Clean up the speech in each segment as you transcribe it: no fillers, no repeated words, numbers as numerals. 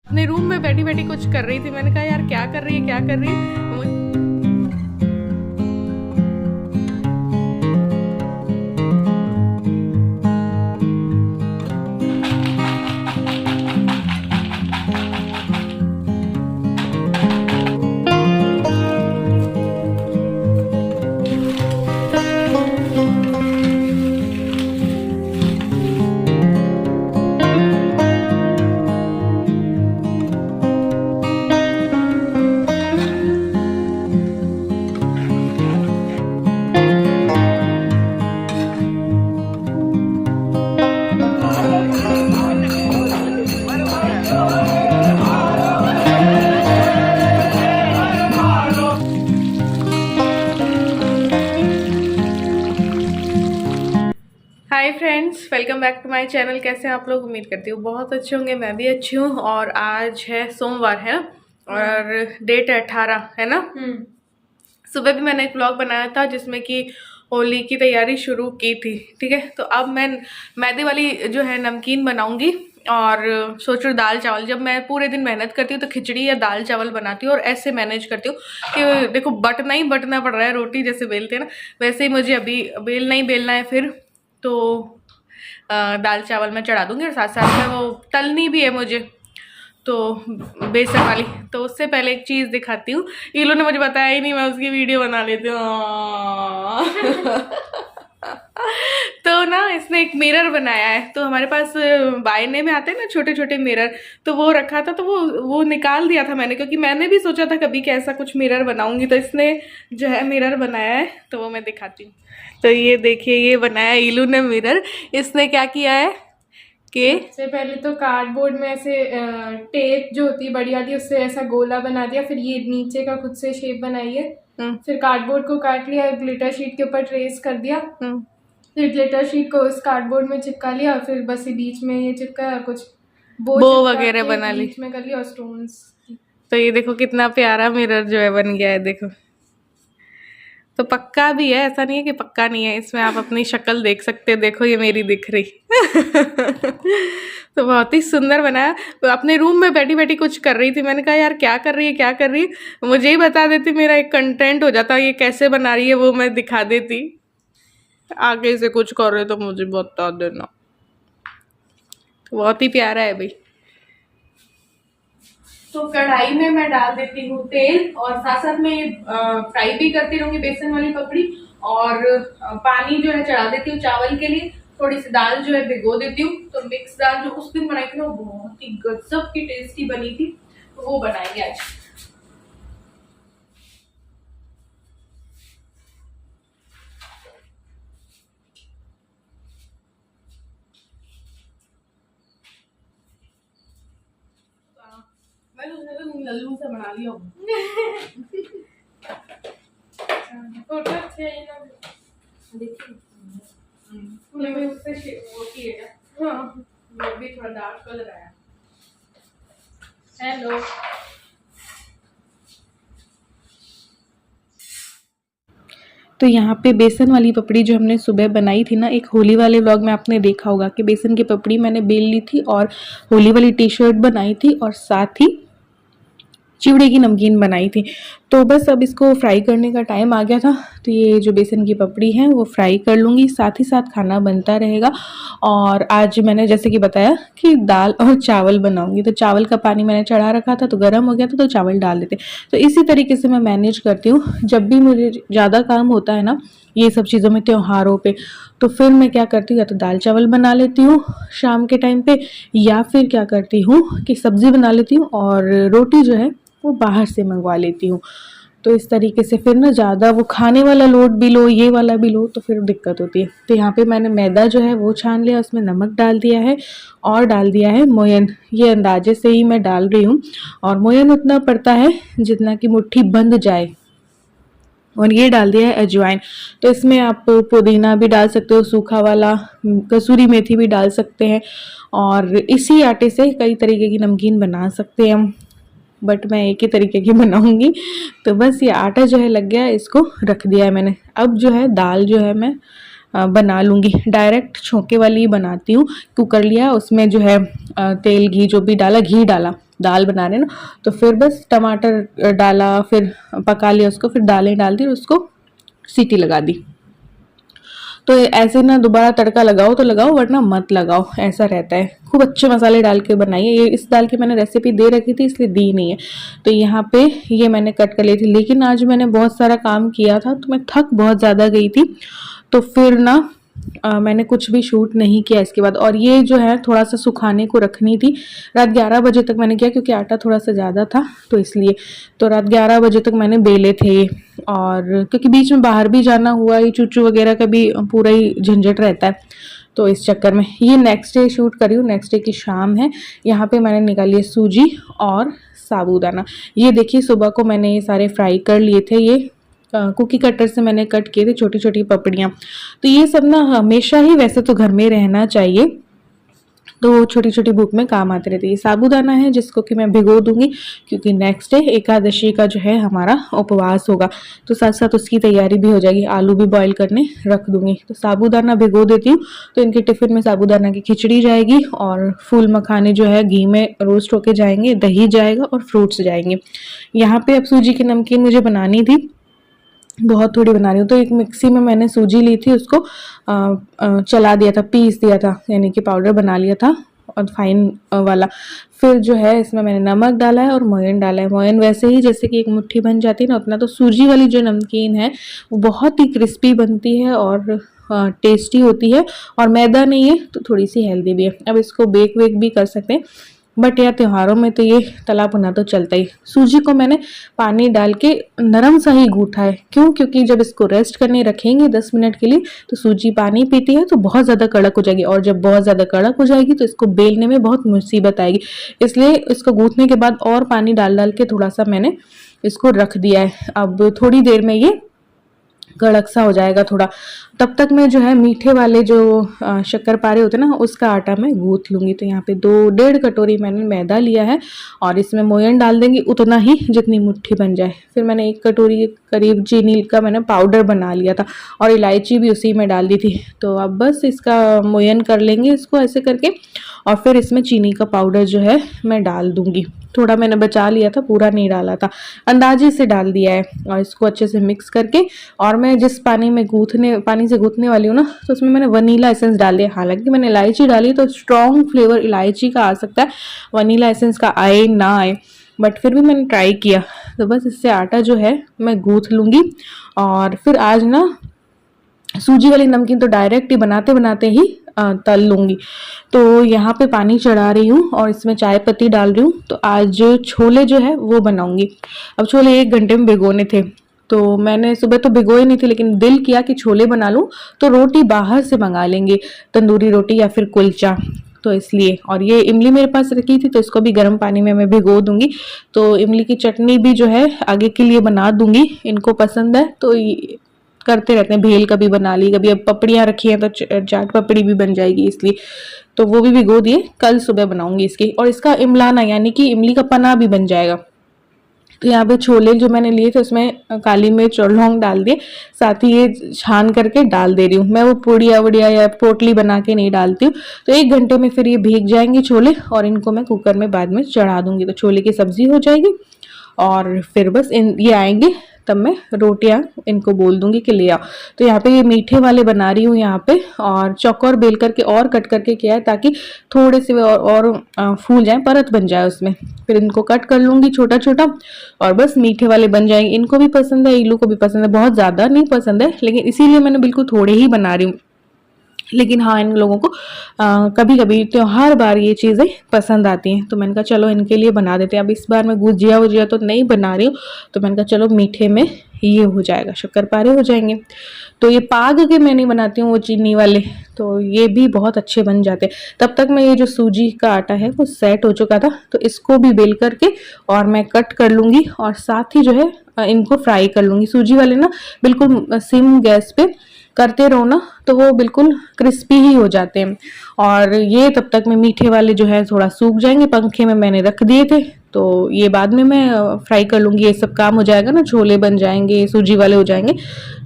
अपने रूम में बैठी बैठी कुछ कर रही थी। मैंने कहा यार क्या कर रही है, क्या कर रही है। Hi friends, welcome back to my channel. कैसे हैं आप लोग? उम्मीद करती हूँ बहुत अच्छे होंगे। मैं भी अच्छी हूँ। और आज है सोमवार, है ना, और डेट है 18, है ना। सुबह भी मैंने एक व्लॉग बनाया था जिसमें कि होली की तैयारी शुरू की थी, ठीक है। तो अब मैं मैदे वाली जो है नमकीन बनाऊंगी और सोच रही दाल चावल। जब मैं पूरे दिन मेहनत करती हूँ तो खिचड़ी या दाल चावल बनाती हूँ और ऐसे मैनेज करती हूँ कि देखो बटना ही बटना पड़ रहा है। रोटी जैसे बेलते हैं ना, वैसे ही मुझे अभी बेलना ही बेलना है। फिर तो दाल चावल मैं चढ़ा दूंगी और साथ साथ में वो तलनी भी है मुझे, तो बेसन वाली। तो उससे पहले एक चीज़ दिखाती हूँ। ईलू ने मुझे बताया ही नहीं, मैं उसकी वीडियो बना लेती हूँ। तो ना इसने एक मिरर बनाया है। तो हमारे पास बायने में आते हैं ना छोटे छोटे मिरर, तो वो रखा था। तो वो निकाल दिया था मैंने, क्योंकि मैंने भी सोचा था कभी कि ऐसा कुछ मिरर बनाऊंगी। तो इसने जो है मिरर बनाया है, तो वो मैं दिखाती हूँ। तो ये देखिए, ये बनाया ईलू ने मिरर। इसने क्या किया है कि सबसे पहले तो कार्डबोर्ड में ऐसे टेप जो होती है बड़ी वाली, उससे ऐसा गोला बना दिया। फिर ये नीचे का खुद से शेप बनाई है। फिर कार्डबोर्ड को काट लिया, ग्लिटर शीट के ऊपर ट्रेस कर दिया। फिर ग्लिटर शीट को उस कार्डबोर्ड में चिपका लिया। फिर बस ये बीच में ये चिपका कुछ बो वगैरह बना ली, बीच में कर लिया और स्टोन्स। तो ये देखो कितना प्यारा मिरर जो है बन गया है, देखो। तो पक्का भी है, ऐसा नहीं है कि पक्का नहीं है। इसमें आप अपनी शक्ल देख सकते हैं। देखो ये मेरी दिख रही। तो बहुत ही सुंदर बनाया। तो अपने रूम में बैठी बैठी कुछ कर रही थी। मैंने कहा यार क्या कर रही है, क्या कर रही है। मुझे ही बता देती, मेरा एक कंटेंट हो जाता। ये कैसे बना रही है वो मैं दिखा देती। आगे से कुछ कर रहे तो मुझे बता देना। तो बहुत ही प्यारा है भाई। तो कढ़ाई में मैं डाल देती हूँ तेल, और साथ साथ में फ्राई भी करती रहूंगी बेसन वाली पपड़ी। और पानी जो है चढ़ा देती हूँ चावल के लिए। थोड़ी सी दाल जो है भिगो देती हूँ। तो मिक्स दाल जो उस दिन बनाई थी ना, वो बहुत ही गजब की टेस्टी बनी थी। तो वो बनाएंगे आज। मैं तो लल्लू से बना लिया हूँ। फोटो अच्छी आई ना, देखिए तूने भी उससे वो की है। हाँ, वो भी थोड़ा डार्क कलर आया। हेलो। तो यहाँ पे बेसन वाली पपड़ी जो हमने सुबह बनाई थी ना, एक होली वाले व्लॉग में आपने देखा होगा कि बेसन की पपड़ी मैंने बेल ली थी और होली वाली टी शर्ट बनाई थी और साथ ही चिवड़े की नमकीन बनाई थी। तो बस अब इसको फ्राई करने का टाइम आ गया था। तो ये जो बेसन की पपड़ी है वो फ्राई कर लूँगी, साथ ही साथ खाना बनता रहेगा। और आज मैंने जैसे कि बताया कि दाल और चावल बनाऊंगी। तो चावल का पानी मैंने चढ़ा रखा था, तो गर्म हो गया था, तो चावल डाल देते। तो इसी तरीके से मैं मैनेज करती हूँ। जब भी मुझे ज़्यादा काम होता है ना ये सब चीज़ों में, त्योहारों पे, तो फिर मैं क्या करती हूँ, या तो दाल चावल बना लेती हूँ शाम के टाइम पे, या फिर क्या करती हूँ कि सब्ज़ी बना लेती हूँ और रोटी जो है वो बाहर से मंगवा लेती हूँ। तो इस तरीके से फिर ना ज़्यादा वो खाने वाला लोड भी लो, ये वाला भी लो, तो फिर दिक्कत होती है। तो यहाँ पे मैंने मैदा जो है वो छान लिया, उसमें नमक डाल दिया है और डाल दिया है मोयन। ये अंदाजे से ही मैं डाल रही हूँ, और मोयन उतना पड़ता है जितना कि मुट्ठी बंध जाए। और ये डाल दिया है अजवाइन। तो इसमें आप पुदीना भी डाल सकते हो, सूखा वाला, कसूरी मेथी भी डाल सकते हैं। और इसी आटे से कई तरीके की नमकीन बना सकते हैं हम, बट मैं एक ही तरीके की बनाऊंगी। तो बस ये आटा जो है लग गया है, इसको रख दिया है मैंने। अब जो है दाल जो है मैं बना लूँगी। डायरेक्ट छोंके वाली ही बनाती हूँ। कुकर लिया, उसमें जो है तेल घी जो भी डाला, घी डाला, दाल बना रहे हैं ना, तो फिर बस टमाटर डाला, फिर पका लिया उसको, फिर दालें डाल दी और उसको सीटी लगा दी। तो ऐसे ना दोबारा तड़का लगाओ तो लगाओ, वरना मत लगाओ, ऐसा रहता है। खूब अच्छे मसाले डाल के बनाइए। ये इस दाल की मैंने रेसिपी दे रखी थी इसलिए दी नहीं है। तो यहाँ पे ये मैंने कट कर ली थी, लेकिन आज मैंने बहुत सारा काम किया था तो मैं थक बहुत ज़्यादा गई थी, तो फिर ना मैंने कुछ भी शूट नहीं किया इसके बाद। और ये जो है थोड़ा सा सुखाने को रखनी थी। रात 11 बजे तक मैंने किया क्योंकि आटा थोड़ा सा ज़्यादा था, तो इसलिए। तो रात 11 बजे तक मैंने बेले थे, और क्योंकि बीच में बाहर भी जाना हुआ, ये चूचू वगैरह का भी पूरा ही झंझट रहता है, तो इस चक्कर में ये नेक्स्ट डे शूट करी हूँ। नेक्स्ट डे की शाम है। यहाँ पे मैंने निकाली है सूजी और साबूदाना। ये देखिए सुबह को मैंने ये सारे फ्राई कर लिए थे। ये कुकी कटर से मैंने कट किए थे छोटी छोटी पपड़ियाँ। तो ये सब ना हमेशा ही वैसे तो घर में रहना चाहिए, तो छोटी छोटी भूख में काम आते रहते हैं। ये साबूदाना है जिसको कि मैं भिगो दूंगी, क्योंकि नेक्स्ट डे एकादशी का जो है हमारा उपवास होगा, तो साथ साथ उसकी तैयारी भी हो जाएगी। आलू भी बॉईल करने रख दूंगी। तो साबूदाना भिगो देती हूँ, तो इनके टिफिन में साबूदाना की खिचड़ी जाएगी, और फूल मखाने जो है घी में रोस्ट होके जाएंगे, दही जाएगा और फ्रूट्स जाएंगे। यहाँ पे अब सूजी की नमकीन मुझे बनानी थी, बहुत थोड़ी बना रही हूँ। तो एक मिक्सी में मैंने सूजी ली थी, उसको चला दिया था, पीस दिया था, यानी कि पाउडर बना लिया था और फाइन वाला। फिर जो है इसमें मैंने नमक डाला है और मोयन डाला है। मोयन वैसे ही जैसे कि एक मुट्ठी बन जाती है ना उतना। तो सूजी वाली जो नमकीन है वो बहुत ही क्रिस्पी बनती है और टेस्टी होती है, और मैदा नहीं है तो थोड़ी सी हेल्दी भी है। अब इसको बेक वेक भी कर सकते हैं, बट यार त्योहारों में तो ये तला भुना तो चलता ही। सूजी को मैंने पानी डाल के नरम सा ही गूथा है। क्यों? क्योंकि जब इसको रेस्ट करने रखेंगे 10 मिनट के लिए, तो सूजी पानी पीती है तो बहुत ज़्यादा कड़क हो जाएगी, और जब बहुत ज़्यादा कड़क हो जाएगी तो इसको बेलने में बहुत मुसीबत आएगी। इसलिए इसको गूथने के बाद और पानी डाल डाल के थोड़ा सा मैंने इसको रख दिया है। अब थोड़ी देर में ये कड़क सा हो जाएगा थोड़ा, तब तक मैं जो है मीठे वाले जो शक्करपारे होते हैं ना, उसका आटा मैं गूंथ लूँगी। तो यहाँ पे 2-1.5 कटोरी मैंने मैदा लिया है, और इसमें मोयन डाल देंगे उतना ही जितनी मुट्ठी बन जाए। फिर मैंने 1 कटोरी के करीब चीनी का मैंने पाउडर बना लिया था, और इलायची भी उसी में डाल दी थी। तो अब बस इसका मोयन कर लेंगे इसको ऐसे करके, और फिर इसमें चीनी का पाउडर जो है मैं डाल दूँगी। थोड़ा मैंने बचा लिया था, पूरा नहीं डाला था, अंदाजे से डाल दिया है। और इसको अच्छे से मिक्स करके, और मैं जिस पानी से गूंथने वाली हूँ ना, तो उसमें मैंने वनीला एसेंस डाल दिया। हालांकि मैंने इलायची डाली तो स्ट्रॉन्ग फ्लेवर इलायची का आ सकता है, वनीला एसेंस का आए ना आए, बट फिर भी मैंने ट्राई किया। तो बस इससे आटा जो है मैं गूंथ लूँगी। और फिर आज ना सूजी वाली नमकीन तो डायरेक्ट ही बनाते बनाते ही तल लूँगी। तो यहाँ पे पानी चढ़ा रही हूँ और इसमें चाय पत्ती डाल रही हूँ। तो आज छोले जो है वो बनाऊँगी। अब छोले 1 घंटे में भिगोने थे, तो मैंने सुबह तो भिगोए नहीं थे, लेकिन दिल किया कि छोले बना लूँ, तो रोटी बाहर से मंगा लेंगे, तंदूरी रोटी या फिर कुलचा, तो इसलिए। और ये इमली मेरे पास रखी थी, तो इसको भी गर्म पानी में मैं भिगो दूंगी। तो इमली की चटनी भी जो है आगे के लिए बना दूंगी, इनको पसंद है तो करते रहते हैं। भेल कभी बना ली, कभी अब पपड़ियाँ रखी हैं तो चाट पपड़ी भी बन जाएगी, इसलिए तो वो भी भिगो दिए, कल सुबह बनाऊंगी इसकी। और इसका इमलाना यानी कि इमली का पना भी बन जाएगा। तो यहाँ पे छोले जो मैंने लिए थे उसमें काली मिर्च और लौंग डाल दिए, साथ ही ये छान करके डाल दे रही हूँ। मैं वो पुड़िया वड़िया या पोटली बना के नहीं डालती हूँ। तो 1 घंटे में फिर ये भीग जाएंगे छोले, और इनको मैं कुकर में बाद में चढ़ा दूंगी, तो छोले की सब्जी हो जाएगी। और फिर बस ये आएंगे तब मैं रोटियां इनको बोल दूंगी कि ले आओ। तो यहाँ पे ये मीठे वाले बना रही हूँ यहाँ पे, और चौकोर बेल करके और कट करके किया है ताकि थोड़े से और फूल जाए, परत बन जाए उसमें। फिर इनको कट कर लूंगी छोटा छोटा, और बस मीठे वाले बन जाएंगे। इनको भी पसंद है, इल्लू को भी पसंद है, बहुत ज़्यादा नहीं पसंद है, लेकिन इसीलिए मैंने बिल्कुल थोड़े ही बना रही हूँ। लेकिन हाँ, इन लोगों को कभी कभी त्योहार बार ये चीज़ें पसंद आती हैं, तो मैंने कहा चलो इनके लिए बना देते हैं। अब इस बार मैं गुजिया वुजिया तो नहीं बना रही हूँ, तो मैंने कहा चलो मीठे में ये हो जाएगा, शक्करपारे हो जाएंगे। तो ये पाग के मैं नहीं बनाती हूँ, वो चीनी वाले, तो ये भी बहुत अच्छे बन जाते हैं। तब तक मैं ये जो सूजी का आटा है वो सेट हो चुका था, तो इसको भी बेल करके और मैं कट कर लूँगी, और साथ ही जो है इनको फ्राई कर लूँगी। सूजी वाले ना बिल्कुल सिम गैस पे करते रहो ना, तो वो बिल्कुल क्रिस्पी ही हो जाते हैं। और ये तब तक में मीठे वाले जो है थोड़ा सूख जाएंगे, पंखे में मैंने रख दिए थे, तो ये बाद में मैं फ्राई कर लूँगी। ये सब काम हो जाएगा ना, छोले बन जाएंगे, सूजी वाले हो जाएंगे,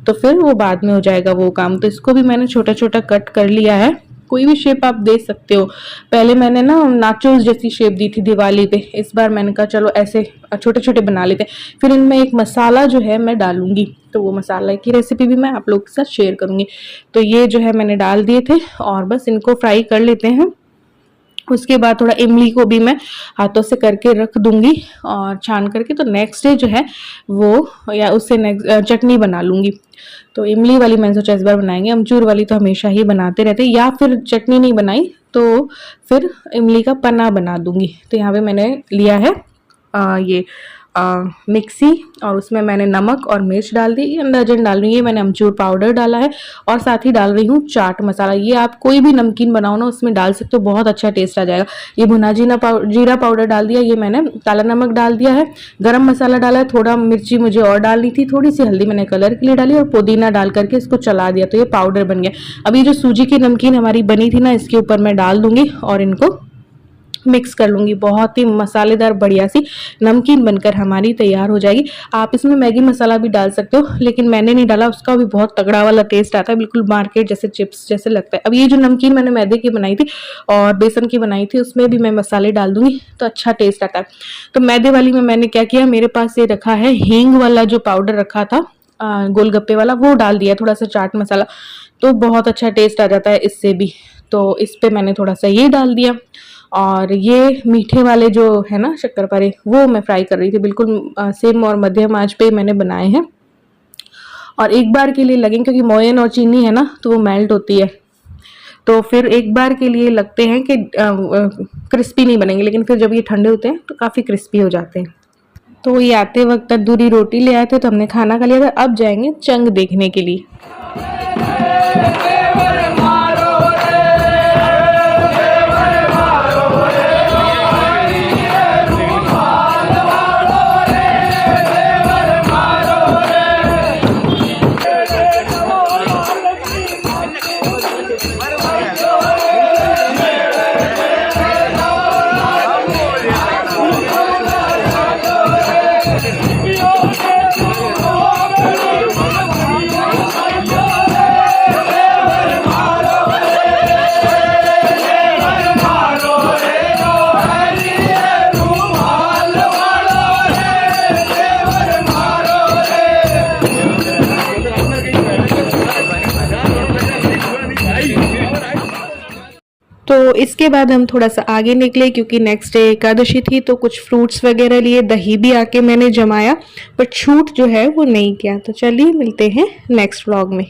तो फिर वो बाद में हो जाएगा वो काम। तो इसको भी मैंने छोटा छोटा कट कर लिया है कोई भी शेप आप दे सकते हो। पहले मैंने ना नाचोस जैसी शेप दी थी दिवाली पे, इस बार मैंने कहा चलो ऐसे छोटे छोटे बना लेते हैं। फिर इनमें एक मसाला जो है मैं डालूंगी, तो वो मसाला की रेसिपी भी मैं आप लोगों के साथ शेयर करूंगी। तो ये जो है मैंने डाल दिए थे और बस इनको फ्राई कर लेते हैं। उसके बाद थोड़ा इमली को भी मैं हाथों से करके रख दूंगी और छान करके, तो नेक्स्ट डे जो है वो या उससे नेक्स्ट चटनी बना लूंगी। तो इमली वाली मैंने सोचा इस बार बनाएंगे, अमचूर वाली तो हमेशा ही बनाते रहते, या फिर चटनी नहीं बनाई तो फिर इमली का पन्ना बना दूंगी। तो यहाँ पे मैंने लिया है ये मिक्सी और उसमें मैंने नमक और मिर्च डाल दी, ये अंदाजन डाल रही हूँ। ये मैंने अमचूर पाउडर डाला है और साथ ही डाल रही हूँ चाट मसाला। ये आप कोई भी नमकीन बनाओ ना उसमें डाल सकते हो, बहुत अच्छा टेस्ट आ जाएगा। ये भुना जीरा पाउडर डाल दिया, ये मैंने काला नमक डाल दिया है, गरम मसाला डाला है, थोड़ा मिर्ची मुझे और डालनी थी, थोड़ी सी हल्दी मैंने कलर के लिए डाली और पुदीना डाल करके इसको चला दिया, तो ये पाउडर बन गया। अब ये जो सूजी की नमकीन हमारी बनी थी ना, इसके ऊपर मैं डाल दूंगी और इनको मिक्स कर लूंगी। बहुत ही मसालेदार बढ़िया सी नमकीन बनकर हमारी तैयार हो जाएगी। आप इसमें मैगी मसाला भी डाल सकते हो, लेकिन मैंने नहीं डाला, उसका भी बहुत तगड़ा वाला टेस्ट आता है, बिल्कुल मार्केट जैसे चिप्स जैसे लगता है। अब ये जो नमकीन मैंने मैदे की बनाई थी और बेसन की बनाई थी, उसमें भी मैं मसाले डाल दूंगी तो अच्छा टेस्ट आता है। तो मैदे वाली में मैंने क्या किया, मेरे पास ये रखा है हींग वाला जो पाउडर रखा था गोलगप्पे वाला, वो डाल दिया, थोड़ा सा चाट मसाला, तो बहुत अच्छा टेस्ट आ जाता है इससे भी। तो इस पे मैंने थोड़ा सा ये डाल दिया और ये मीठे वाले जो है ना शक्करपारे, वो मैं फ्राई कर रही थी, बिल्कुल सेम और मध्यम आंच पे मैंने बनाए हैं। और एक बार के लिए लगेंगे क्योंकि मोयन और चीनी है ना तो वो मेल्ट होती है, तो फिर एक बार के लिए लगते हैं कि क्रिस्पी नहीं बनेंगे, लेकिन फिर जब ये ठंडे होते हैं तो काफ़ी क्रिस्पी हो जाते हैं। तो ये आते वक्त तंदूरी रोटी ले आए थे तो हमने खाना खा लिया था। अब जाएंगे चंग देखने के लिए। तो इसके बाद हम थोड़ा सा आगे निकले क्योंकि नेक्स्ट डे एकादशी थी, तो कुछ फ्रूट्स वगैरह लिए, दही भी आके मैंने जमाया, बट शूट जो है वो नहीं किया। तो चलिए मिलते हैं नेक्स्ट व्लॉग में।